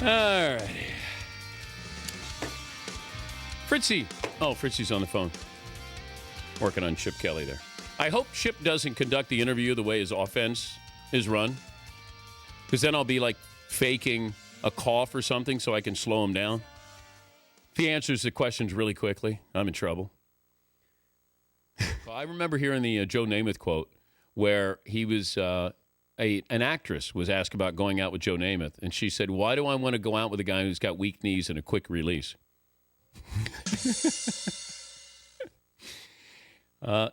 All right. Fritzy. Oh, Fritzy's on the phone. Working on Chip Kelly there. I hope Chip doesn't conduct the interview the way his offense is run. Because then I'll be like faking a cough or something so I can slow him down. If he answers the questions really quickly, I'm in trouble. I remember hearing the Joe Namath quote where he was an actress was asked about going out with Joe Namath, and she said, "Why do I want to go out with a guy who's got weak knees and a quick release?"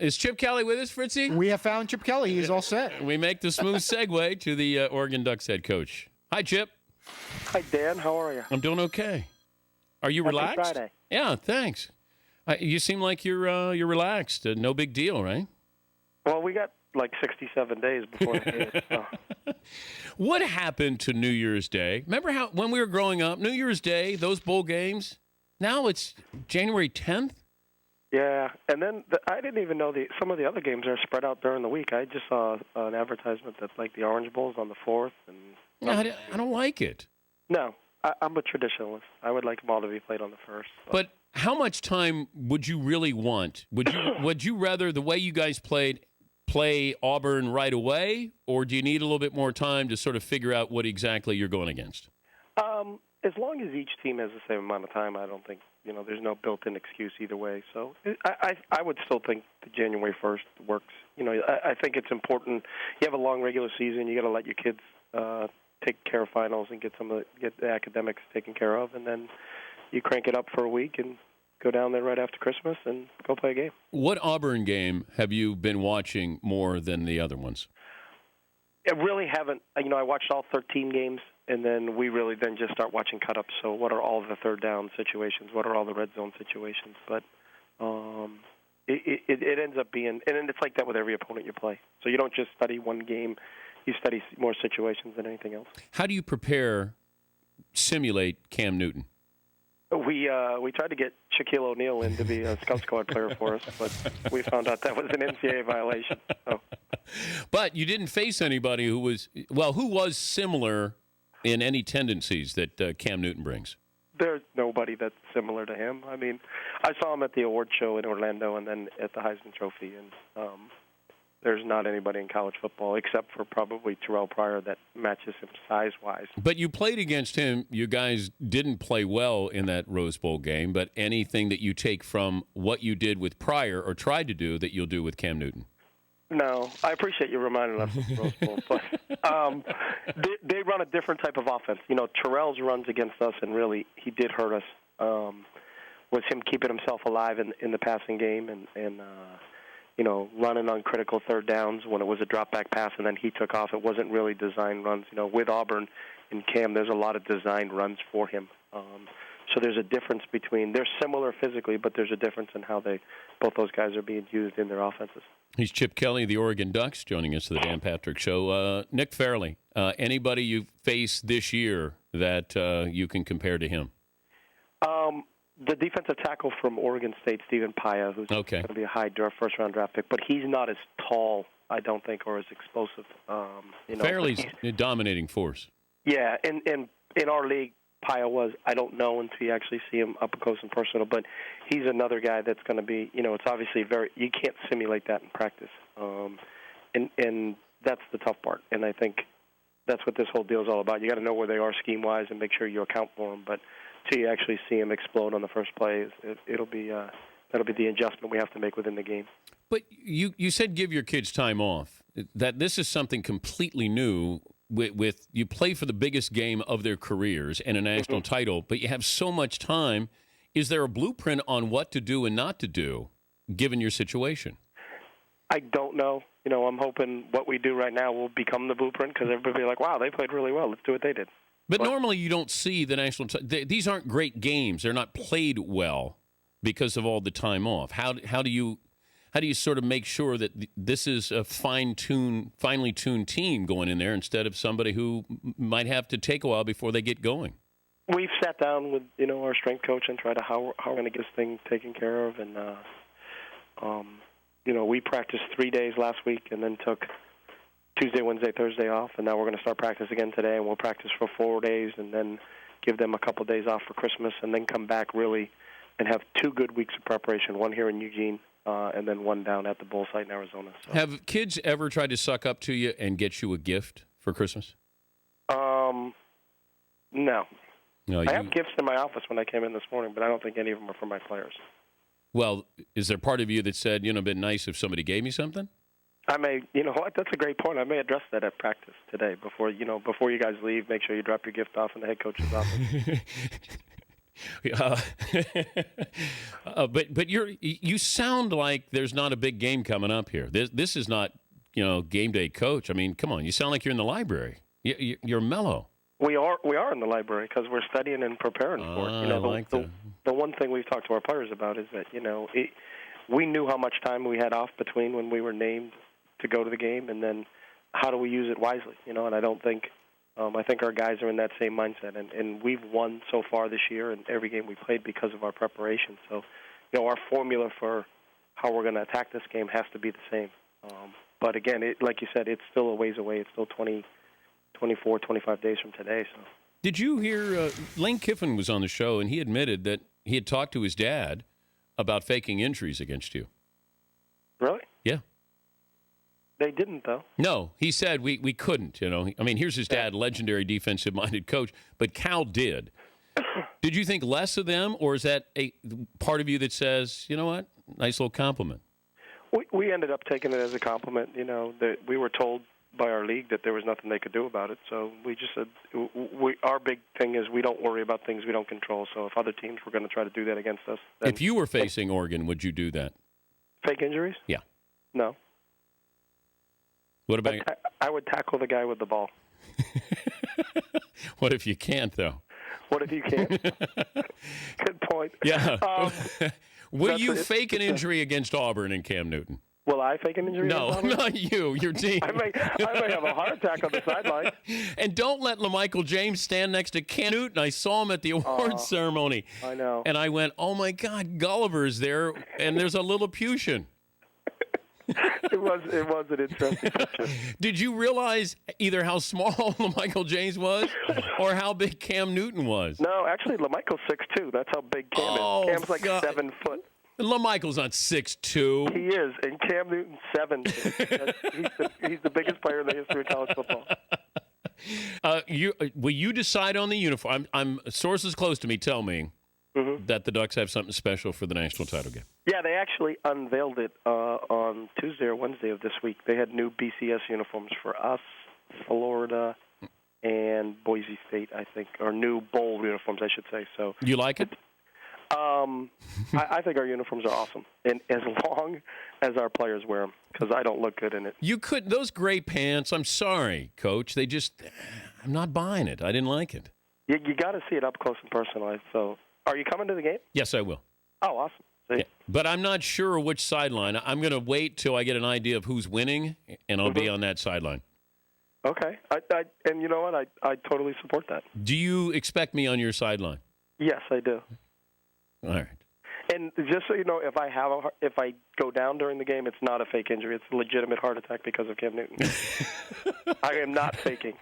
Is Chip Kelly with us, Fritzy? We have found Chip Kelly. He's all set. We make the smooth segue to the Oregon Ducks head coach. Hi, Chip. Hi, Dan. How are you? I'm doing okay. Are you Happy relaxed? Friday. Yeah, thanks. You seem like you're relaxed. No big deal, right? Well, we got like 67 days before the game. So. What happened to New Year's Day? Remember how when we were growing up, New Year's Day, those bowl games? Now it's January 10th? Yeah, and then I didn't even know some of the other games are spread out during the week. I just saw an advertisement that like the Orange Bowl's on the 4th. No, I don't like it. No, I'm a traditionalist. I would like them all to be played on the 1st. But how much time would you really want? Would you rather the way you guys play Auburn right away, or do you need a little bit more time to sort of figure out what exactly you're going against? As long as each team has the same amount of time, I don't think there's no built-in excuse either way. So I would still think the January 1st works. I think it's important. You have a long regular season. You got to let your kids take care of finals and get the academics taken care of, and then you crank it up for a week and go down there right after Christmas and go play a game. What Auburn game have you been watching more than the other ones? I really haven't. I watched all 13 games, and then we really then just start watching cut-ups. So what are all the third down situations? What are all the red zone situations? But it ends up being – and it's like that with every opponent you play. So you don't just study one game. You study more situations than anything else. How do you simulate Cam Newton? We tried to get Shaquille O'Neal in to be a scout squad player for us, but we found out that was an NCAA violation. So. But you didn't face anybody who was similar in any tendencies that Cam Newton brings. There's nobody that's similar to him. I mean, I saw him at the award show in Orlando and then at the Heisman Trophy, and there's not anybody in college football except for probably Terrell Pryor that matches him size-wise. But you played against him. You guys didn't play well in that Rose Bowl game, but anything that you take from what you did with Pryor or tried to do that you'll do with Cam Newton? No, I appreciate you reminding us of the Rose Bowl, but they run a different type of offense. Terrell's runs against us, and really he did hurt us, was him keeping himself alive in the passing game and running on critical third downs when it was a drop-back pass and then he took off. It wasn't really designed runs. With Auburn and Cam, there's a lot of designed runs for him. So there's a difference they're similar physically, but there's a difference in how both those guys are being used in their offenses. He's Chip Kelly, the Oregon Ducks, joining us to the Dan Patrick Show. Nick Fairley, anybody you've faced this year that you can compare to him? The defensive tackle from Oregon State, Stephen Paya, who's going to be a high first-round draft pick, but he's not as tall, I don't think, or as explosive. Fairley's a dominating force. Yeah, and in our league, Paya was, I don't know until you actually see him up close and personal, but he's another guy that's going to be, it's obviously you can't simulate that in practice. And that's the tough part. And I think that's what this whole deal is all about. You got to know where they are scheme-wise and make sure you account for them. But until you actually see him explode on the first play, that'll be the adjustment we have to make within the game. But you said give your kids time off. That this is something completely new. With you play for the biggest game of their careers and a national title, but you have so much time. Is there a blueprint on what to do and not to do, given your situation? I don't know. I'm hoping what we do right now will become the blueprint because everybody will be like, wow, they played really well. Let's do what they did. But normally you don't see the national these aren't great games. They're not played well because of all the time off. How do you sort of make sure that this is a finely tuned team going in there instead of somebody who might have to take a while before they get going? We've sat down with our strength coach and tried to how we're going to get this thing taken care of, and we practiced 3 days last week and then took Tuesday, Wednesday, Thursday off, and now we're going to start practice again today, and we'll practice for 4 days, and then give them a couple of days off for Christmas, and then come back really and have 2 good weeks of preparation, one here in Eugene and then one down at the Bull site in Arizona. So. Have kids ever tried to suck up to you and get you a gift for Christmas? No. No, I have gifts in my office when I came in this morning, but I don't think any of them are for my players. Well, is there part of you that said, it'd been nice if somebody gave me something? I may, you know what? That's a great point. I may address that at practice today before you guys leave. Make sure you drop your gift off in the head coach's office. But you sound like there's not a big game coming up here. This is not game day coach. I mean, come on, you sound like you're in the library. You're mellow. We are in the library because we're studying and preparing for it. The one thing we've talked to our players about is that we knew how much time we had off between when we were named to go to the game, and then how do we use it wisely? And I don't think I think our guys are in that same mindset, and we've won so far this year in every game we played because of our preparation. So, our formula for how we're going to attack this game has to be the same. But again, like you said, it's still a ways away. It's still 24, 25 days from today. So, did you hear Lane Kiffin was on the show, and he admitted that he had talked to his dad about faking injuries against you? Really? Yeah. They didn't, though. No, he said we couldn't, I mean, here's his dad, legendary defensive-minded coach, but Cal did. Did you think less of them, or is that a part of you that says, you know what, nice little compliment? We ended up taking it as a compliment, that we were told by our league that there was nothing they could do about it. So we just said our big thing is we don't worry about things we don't control. So if other teams were going to try to do that against us. Then if you were facing Oregon, would you do that? Fake injuries? Yeah. No. What about I would tackle the guy with the ball. What if you can't, though? What if you can't? Good point. Yeah. Will you fake an injury against Auburn and Cam Newton? Will I fake an injury? No, not you. Your team. I may have a heart attack on the sideline. And don't let LaMichael James stand next to Cam Newton. I saw him at the awards ceremony. I know. And I went, oh, my God, Gulliver's there, and there's a Lilliputian. It was an interesting picture. Did you realize either how small LaMichael James was or how big Cam Newton was? No, actually, LaMichael's 6'2". That's how big Cam is. Cam's like God. 7 foot. LaMichael's not 6'2". He is, and Cam Newton's 7'2". He's the biggest player in the history of college football. Will you decide on the uniform? I'm sources close to me tell me that the Ducks have something special for the national title game. Yeah, they actually unveiled it on Tuesday or Wednesday of this week. They had new BCS uniforms for us, Florida, and Boise State, I think, or new bowl uniforms, I should say. So you like it? I think our uniforms are awesome, and as long as our players wear them, because I don't look good in it. You could those gray pants. I'm sorry, Coach. I'm not buying it. I didn't like it. You got to see it up close and personal. So, are you coming to the game? Yes, I will. Oh, awesome. Yeah, but I'm not sure which sideline. I'm going to wait till I get an idea of who's winning, and I'll be on that sideline. Okay. And you know what? I totally support that. Do you expect me on your sideline? Yes, I do. All right. And just so you know, if I go down during the game, it's not a fake injury. It's a legitimate heart attack because of Cam Newton. I am not faking.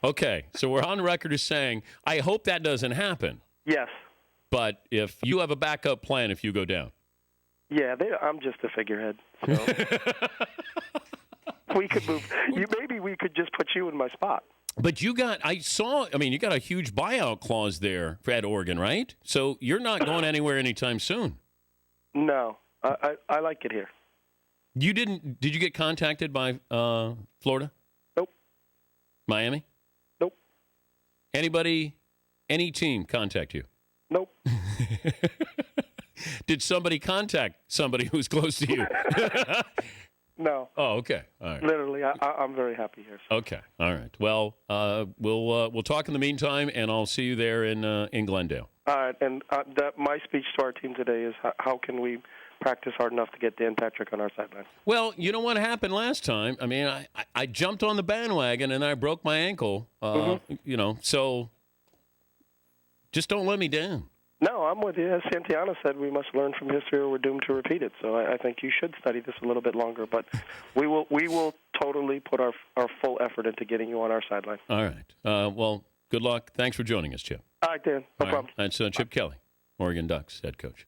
Okay. So we're on record as saying, I hope that doesn't happen. Yes. But if you have a backup plan if you go down. Yeah, I'm just a figurehead. So. We could move. Maybe we could just put you in my spot. But you got a huge buyout clause there at Oregon, right? So you're not going anywhere anytime soon. No, I like it here. Did you get contacted by Florida? Nope. Miami? Nope. Anybody, any team contact you? Nope. Did somebody contact somebody who's close to you? No. Oh, okay. All right. Literally, I'm very happy here. So. Okay. All right. Well, we'll talk in the meantime, and I'll see you there in Glendale. All right. And my speech to our team today is how can we practice hard enough to get Dan Patrick on our sideline? Well, you know what happened last time? I mean, I jumped on the bandwagon, and I broke my ankle. So just don't let me down. No, I'm with you. As Santiana said, we must learn from history or we're doomed to repeat it. So I think you should study this a little bit longer. But we will totally put our full effort into getting you on our sideline. All right. Well, Good luck. Thanks for joining us, Chip. All right, Dan. No problem. That's Chip Kelly, Oregon Ducks head coach.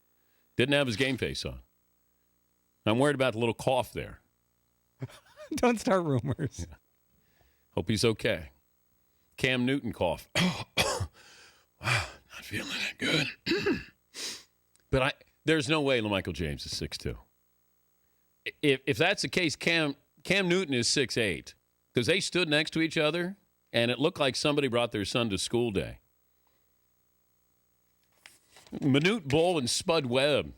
Didn't have his game face on. I'm worried about the little cough there. Don't start rumors. Yeah. Hope he's okay. Cam Newton cough. Wow, not feeling that good. But there's no way LaMichael James is 6'2". If that's the case, Cam Newton is 6'8", because they stood next to each other, and it looked like somebody brought their son to school day. Manute Bull and Spud Webb.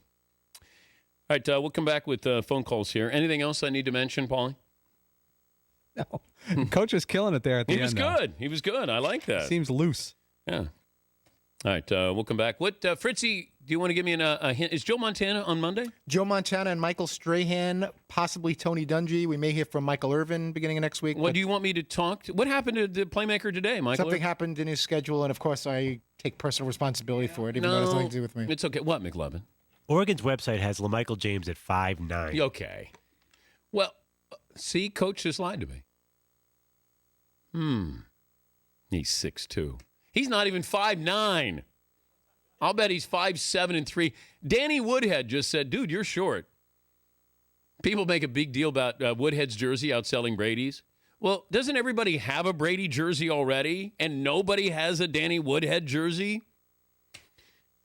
All right, we'll come back with phone calls here. Anything else I need to mention, Paulie? No. Coach was killing it there at the end. He was good. He was good. I like that. Seems loose. Yeah. All right, we'll come back. What, Fritzy, do you want to give me a hint? Is Joe Montana on Monday? Joe Montana and Michael Strahan, possibly Tony Dungy. We may hear from Michael Irvin beginning of next week. What do you want me to talk to? What happened to the playmaker today, Michael? Something happened in his schedule, and of course I take personal responsibility for it, even though it has nothing to do with me. It's okay. What, McLovin? Oregon's website has LaMichael James at 5'9". Okay. Well, see, Coach just lied to me. He's 6'2". He's not even 5'9". I'll bet he's 5'7" and 3. Danny Woodhead just said, dude, you're short. People make a big deal about Woodhead's jersey outselling Brady's. Well, doesn't everybody have a Brady jersey already, and nobody has a Danny Woodhead jersey?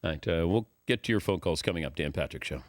All right, we'll get to your phone calls coming up. Dan Patrick Show.